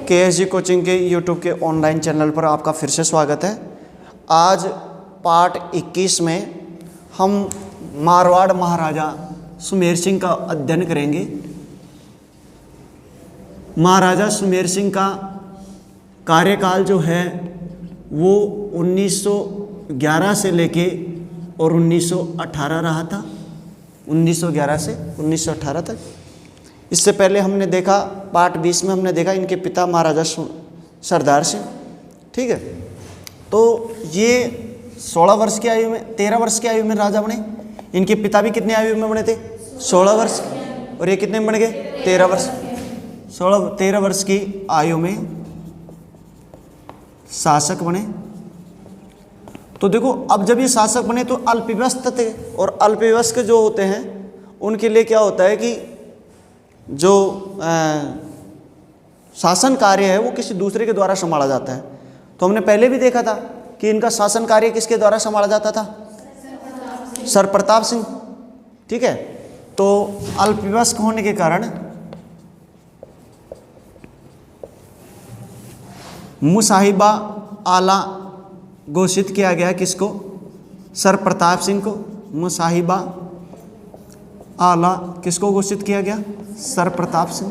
KSG coaching के YouTube के online channel पर आपका फिर से स्वागत है। आज पार्ट 21 में हम मारवाड़ महाराजा सुमेर सिंह का अध्ययन करेंगे। महाराजा सुमेर सिंह का कार्यकाल जो है वो 1911 से लेके और 1918 रहा था। 1911 से 1918 तक। इससे पहले हमने देखा पार्ट 20 में हमने देखा इनके पिता महाराजा सरदार सिंह, ठीक है। तो ये 16 वर्ष की आयु में 13 वर्ष की आयु में राजा बने। इनके पिता भी कितने आयु में बने थे? 16 वर्ष। और ये कितने में बन गए? 13 वर्ष। 13 वर्ष की आयु में शासक बने। तो देखो, अब जब ये शासक बने तो अल्पविभक्त थे, और अल्पविभक्त जो होते हैं उनके लिए क्या होता है कि जो शासन कार्य है वो किसी दूसरे के द्वारा संभाला जाता है। तो हमने पहले भी देखा था कि इनका शासन कार्य किसके द्वारा संभाला जाता था? सर प्रताप सिंह, ठीक है। तो अल्पविभक्त होने के कारण मुसाहिबा आला घोषित किया गया। किसको? सर प्रताप सिंह को मुसाहिबा आला किसको घोषित किया गया? सर प्रताप सिंह।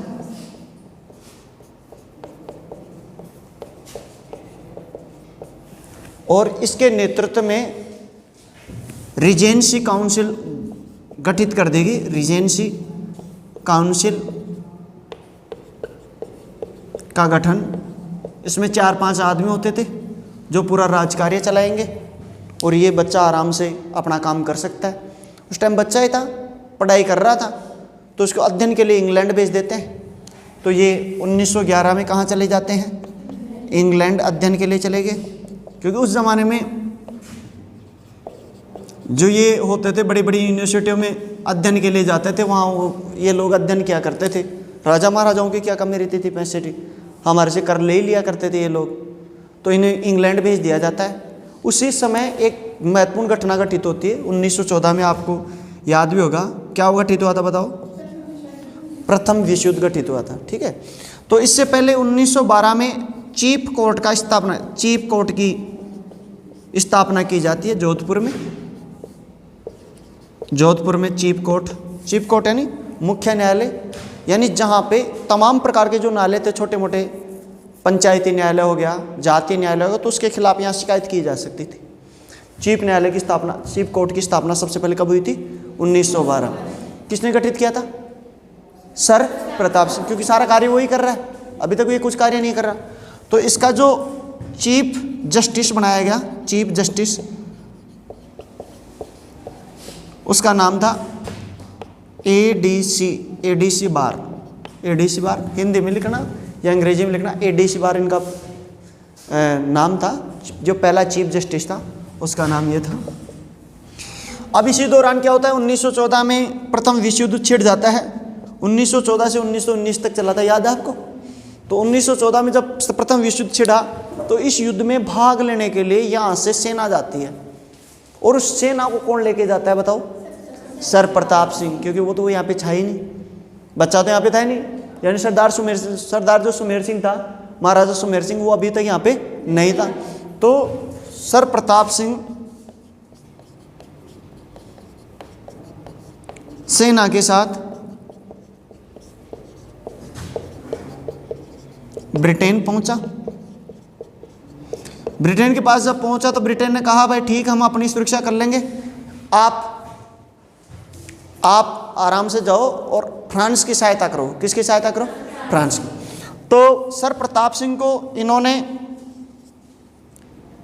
और इसके नेतृत्व में रीजेंसी काउंसिल गठित कर देगी। रीजेंसी काउंसिल का गठन, इसमें 4-5 आदमी होते थे जो पूरा राजकार्य चलाएंगे, और ये बच्चा आराम से अपना काम कर सकता है। उस टाइम बच्चा ही था, पढ़ाई कर रहा था, तो उसको अध्ययन के लिए इंग्लैंड भेज देते हैं। तो ये 1911 में कहाँ चले जाते हैं? इंग्लैंड अध्ययन के लिए चले गए। क्योंकि उस ज़माने में जो ये होते थे बड़ी बड़ी यूनिवर्सिटियों में अध्ययन के लिए जाते थे, वहाँ ये लोग अध्ययन किया करते थे। राजा महाराजाओं की क्या कमी रहती थी? पैसे की हमारे से कर ले ही लिया करते थे ये लोग। तो इन्हें इंग्लैंड भेज दिया जाता है। उसी समय एक महत्वपूर्ण घटना घटित होती है 1914 में। आपको याद भी होगा क्या घटित हुआ था, बताओ? प्रथम विश्व युद्ध घटित हुआ था, ठीक है। तो इससे पहले 1912 में चीफ कोर्ट की स्थापना की जाती है जोधपुर में। जोधपुर में चीफ कोर्ट यानी मुख्य न्यायालय, यानी जहाँ पे तमाम प्रकार के जो न्यायालय थे, छोटे मोटे पंचायती न्यायालय हो गया, जातीय न्यायालय हो गया, तो उसके खिलाफ यहाँ शिकायत की जा सकती थी। चीफ कोर्ट की स्थापना सबसे पहले कब हुई थी? 1912। किसने गठित किया था? सर प्रताप सिंह, क्योंकि सारा कार्य वही कर रहा है, अभी तक ये कुछ कार्य नहीं कर रहा। तो इसका जो चीफ जस्टिस बनाया गया, चीफ जस्टिस, उसका नाम था एडीसी बार। हिंदी में लिखना या अंग्रेजी में लिखना, एडीसी बार इनका नाम था। जो पहला चीफ जस्टिस था उसका नाम ये था। अब इसी दौरान क्या होता है? 1914 में प्रथम विश्व युद्ध छिड़ जाता है। 1914 से 1919 तक चला था, याद है आपको? तो 1914 में जब प्रथम विश्व युद्ध छिड़ा तो इस युद्ध में भाग लेने के लिए यहाँ से सेना जाती है। और उस सेना को कौन लेके जाता है, बताओ? सर प्रताप सिंह, क्योंकि वो तो यहाँ पे छा ही नहीं, बच्चा तो यहाँ पे था ही नहीं। यानी सरदार जो सुमेर सिंह था, महाराजा सुमेर सिंह, वो अभी तक यहाँ पे नहीं था। तो सर प्रताप सिंह सेना के साथ ब्रिटेन पहुंचा। ब्रिटेन के पास जब पहुंचा तो ब्रिटेन ने कहा, भाई ठीक, हम अपनी सुरक्षा कर लेंगे, आप आराम से जाओ और फ्रांस की सहायता करो। किसकी सहायता करो? फ्रांस की। तो सर प्रताप सिंह को इन्होंने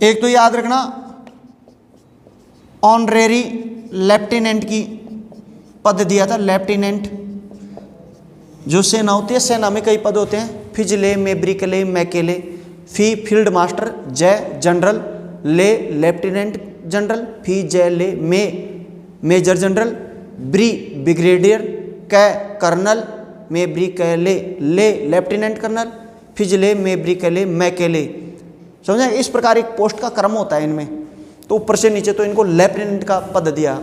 एक तो याद रखना, ऑनरेरी लेफ्टिनेंट की पद दिया था। लेफ्टिनेंट जो सेना होती है, सेना में कई पद होते हैं, फिजले, मेब्रिकले, मैकेले, फी फील्ड मास्टर, जय जनरल, ले लेफ्टिनेंट जनरल, फी जय ले मेजर जनरल, ब्री ब्रिगेडियर, कै कर्नल, मेब्रिकले ले लेफ्टिनेंट कर्नल, फिजले, मेब्रिकले, मैकेले। समझे? इस प्रकार एक पोस्ट का क्रम होता है इनमें। तो ऊपर से नीचे तो इनको लेफ्टिनेंट का पद दिया,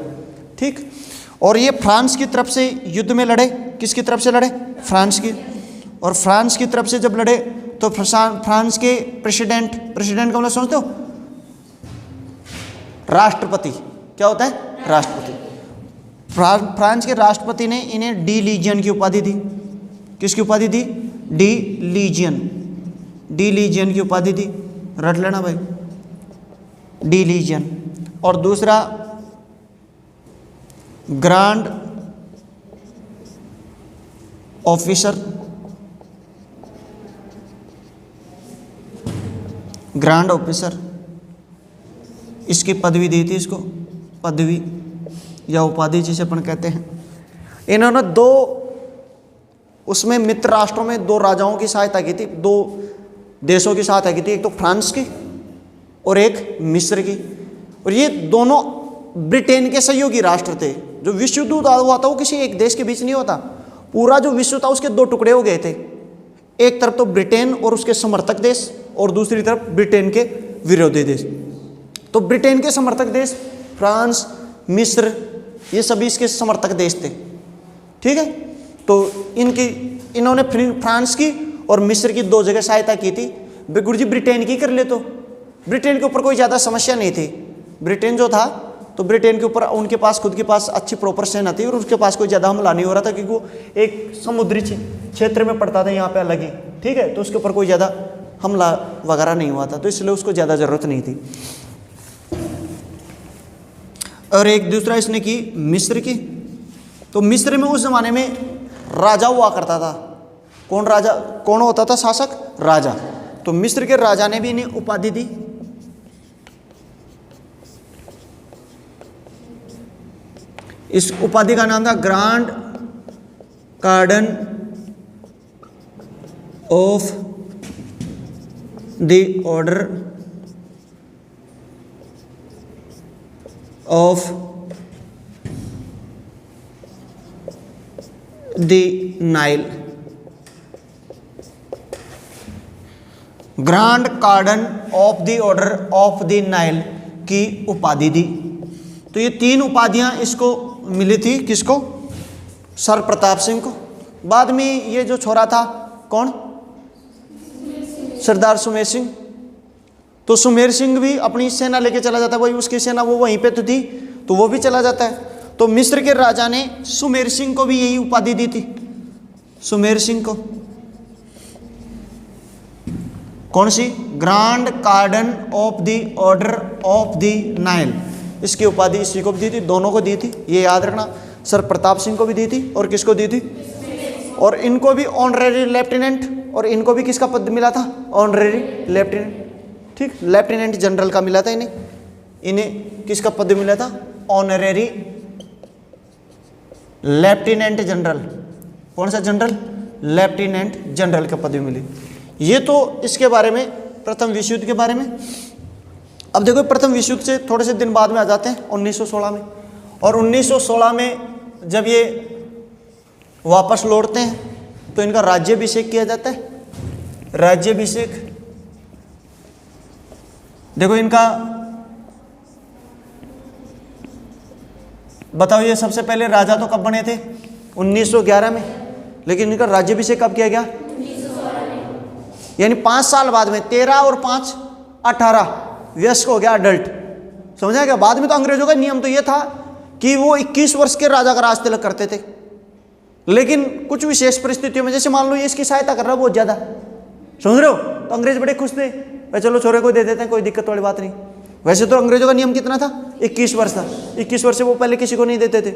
ठीक। और ये फ्रांस की तरफ से युद्ध में लड़े। किसकी तरफ से लड़े? फ्रांस की। और फ्रांस की तरफ से जब लड़े तो फ्रांस के प्रेसिडेंट का मतलब समझते हो, राष्ट्रपति। क्या होता है? राष्ट्रपति। फ्रांस के राष्ट्रपति ने इन्हें डी लीजियन की उपाधि दी। किसकी उपाधि दी? डी लीजियन की उपाधि दी, रट लेना भाई, डी लीजियन। और दूसरा ग्रांड ऑफिसर, इसकी पदवी दी थी इसको, पदवी या उपाधि जिसे अपन कहते हैं। इन्होंने दो उसमें मित्र राष्ट्रों में दो राजाओं की सहायता की थी, दो देशों की सहायता की थी, एक तो फ्रांस की और एक मिस्र की। और ये दोनों ब्रिटेन के सहयोगी राष्ट्र थे। जो विश्व युद्ध हुआ था वो किसी एक देश के बीच नहीं होता, पूरा जो विश्व था उसके दो टुकड़े हो गए थे। एक तरफ तो ब्रिटेन और उसके समर्थक देश, और दूसरी तरफ ब्रिटेन के विरोधी देश। तो ब्रिटेन के समर्थक देश फ्रांस, मिस्र, ये सभी इसके समर्थक देश थे। ठीक है, तो इन्होंने फ्रांस की और मिस्र की दो जगह सहायता की थी। गुरु जी ब्रिटेन की कर ले, तो ब्रिटेन के ऊपर कोई ज़्यादा समस्या नहीं थी। ब्रिटेन जो था, तो ब्रिटेन के ऊपर उनके पास खुद के पास अच्छी प्रॉपर सेना थी और उसके पास कोई ज़्यादा हमला नहीं हो रहा था, क्योंकि वो एक समुद्री क्षेत्र में पड़ता था, यहाँ पे अलग ही। ठीक है, तो उसके ऊपर कोई ज़्यादा हमला वगैरह नहीं हुआ था, तो इसलिए उसको ज़्यादा ज़रूरत नहीं थी। और एक दूसरा इसने की मिस्र की। तो मिस्र में उस ज़माने में राजा हुआ करता था। कौन राजा? कौन होता था शासक? राजा। तो मिस्र के राजा ने भी इन्हें उपाधि दी। इस उपाधि का नाम था grand cordon of the order of the Nile. Grand cordon of the order of the Nile की उपाधि दी। तो ये तीन उपाधियां इसको मिली थी। किसको? सर प्रताप सिंह को। बाद में ये जो छोरा था, कौन? सरदार सुमेर सिंह। तो सुमेर सिंह भी अपनी सेना लेके चला जाता है, वही उसकी सेना वो वहीं पे तो थी, तो वो भी चला जाता है। तो मिस्र के राजा ने सुमेर सिंह को भी यही उपाधि दी थी। सुमेर सिंह को कौन सी? Grand cordon of the order of the Nile, इसकी उपाधि इसी को भी दी थी, दोनों को दी थी, ये याद रखना। सर प्रताप सिंह को भी दी थी और किसको दी थी? और इनको भी ऑनरेरी लेफ्टिनेंट, और इनको भी किसका पद मिला था? Honorary lieutenant. ठीक, लेफ्टिनेंट जनरल का मिला था इन्हें। इन्हें किसका पद मिला था? Honorary lieutenant general. कौन सा जनरल? लेफ्टिनेंट जनरल का पदवी मिली। ये तो इसके बारे में, प्रथम विश्व युद्ध के बारे में। अब देखो प्रथम विश्व युद्ध से थोड़े से दिन बाद में आ जाते हैं 1916 में। और 1916 में जब ये वापस लौटते हैं तो इनका राज्याभिषेक किया जाता है। राज्याभिषेक देखो इनका, बताओ ये सबसे पहले राजा तो कब बने थे? 1911 में। लेकिन इनका राज्याभिषेक कब किया गया? 1916 में। यानी 5 साल बाद में, 13 और 5 18 वयस्क हो गया, अडल्ट। समझा क्या? बाद में तो अंग्रेजों का नियम तो ये था कि वो 21 वर्ष के राजा का राज तिलक करते थे। लेकिन कुछ विशेष परिस्थितियों में, जैसे मान लो ये इसकी सहायता कर रहा है बहुत ज्यादा, समझ रहे हो, तो अंग्रेज बड़े खुश थे, भाई चलो छोरे को दे देते हैं, कोई दिक्कत वाली बात नहीं। वैसे तो अंग्रेजों का नियम कितना था? 21 वर्ष था। 21 वर्ष से वो पहले किसी को नहीं देते थे।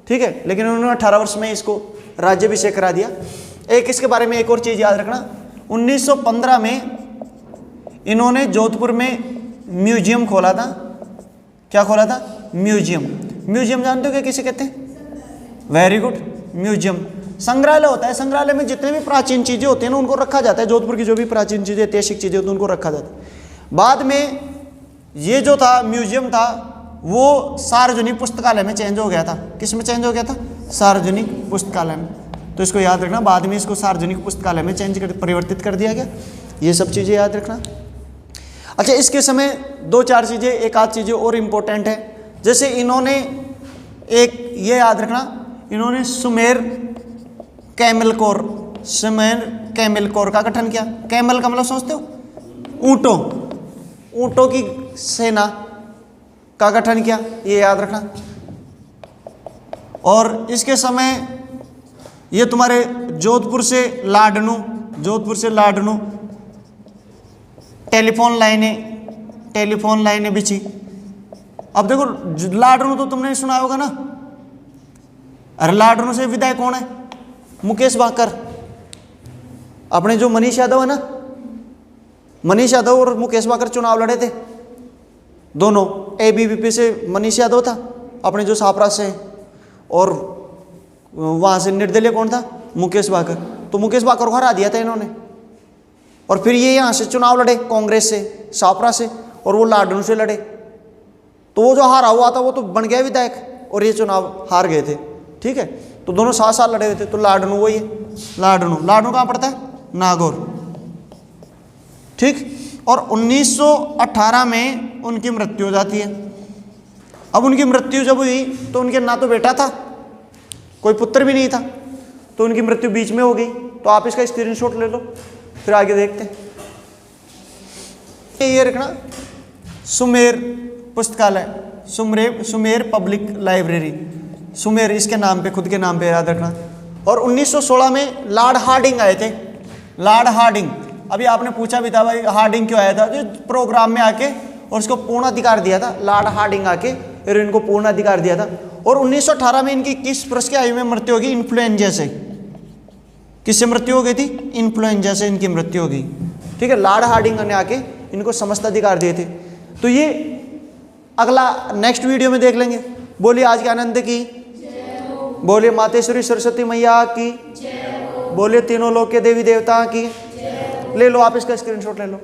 ठीक है, लेकिन उन्होंने 18 वर्ष में इसको राज्याभिषेक करा दिया। एक इसके बारे में एक और चीज याद रखना, 1915 में इन्होंने जोधपुर में म्यूजियम खोला था। क्या खोला था? म्यूजियम। म्यूजियम जानते हो क्या किसे कहते हैं? वेरी गुड, म्यूजियम संग्रहालय होता है। संग्रहालय में जितने भी प्राचीन चीजें होती हैं ना उनको रखा जाता है। जोधपुर की जो भी प्राचीन चीजें, ऐतिहासिक चीजें होती हैं उनको रखा जाता है। बाद में ये जो था म्यूजियम था वो सार्वजनिक पुस्तकालय में चेंज हो गया था। किस में चेंज हो गया था? सार्वजनिक पुस्तकालय में। तो इसको याद रखना, बाद में इसको सार्वजनिक पुस्तकालय में परिवर्तित कर दिया गया। ये सब चीजें याद रखना। अच्छा, इसके समय 2-4 चीजें, एक आध चीजें और इम्पोर्टेंट है। जैसे इन्होंने एक ये याद रखना, इन्होंने Sumer camel core, Sumer camel core का गठन किया। कैमल का मतलब समझते हो, ऊंटों, ऊंटों की सेना का गठन किया, ये याद रखना। और इसके समय ये तुम्हारे जोधपुर से लाडनू, जोधपुर से लाडनू टेलीफोन लाइनें बिछी। अब देखो लाडनू तो तुमने सुना होगा ना, अरे लाडनू से विधायक कौन है? मुकेश वाकर। अपने जो मनीष यादव है ना, मनीष यादव और मुकेश वाकर चुनाव लड़े थे दोनों। एबीवीपी से मनीष यादव था अपने जो सापरा से, और वहां से निर्दलीय कौन था? मुकेश वाकर। तो मुकेश वाकर को हरा दिया था इन्होंने, और फिर ये यहाँ से चुनाव लड़े कांग्रेस से, सापरा से, और वो लाडनू से लड़े। तो वो जो हारा हुआ था वो तो बन गया विधायक, और ये चुनाव हार गए थे। ठीक है, तो दोनों 7 साल लड़े हुए थे। तो लाडनू वही है, लाडनू। लाडनू कहाँ पड़ता है? नागौर। ठीक। और 1918 में उनकी मृत्यु हो जाती है। अब उनकी मृत्यु जब हुई तो उनके ना तो बेटा था, कोई पुत्र भी नहीं था, तो उनकी मृत्यु बीच में हो गई। तो आप इसका स्क्रीनशॉट ले लो, फिर आगे देखते हैं। ये रखना सुमेर पुस्तकालय, सुमेर पब्लिक लाइब्रेरी, सुमेर इसके नाम पे, खुद के नाम पे याद रखना। और 1916 में लॉर्ड हार्डिंग आए थे। लॉर्ड हार्डिंग, अभी आपने पूछा भी था भाई हार्डिंग क्यों आया था, जो प्रोग्राम में आके और उसको पूर्ण अधिकार दिया था। लॉर्ड हार्डिंग आके और इनको पूर्ण अधिकार दिया था। और 1918 में इनकी किस वर्ष की आयु में मृत्यु होगी? इन्फ्लुएंजा से। किससे मृत्यु हो गई थी? इन्फ्लुएंजा से इनकी मृत्यु हो गई। ठीक है, लॉर्ड हार्डिंग ने आके इनको समस्त अधिकार दिए थे। तो ये अगला नेक्स्ट वीडियो में देख लेंगे। बोलिए आज के आनंद की, बोलिए मातेश्वरी सरस्वती मैया की, बोलिए तीनों लोक के देवी देवता की। ले लो आप इसका स्क्रीनशॉट ले लो।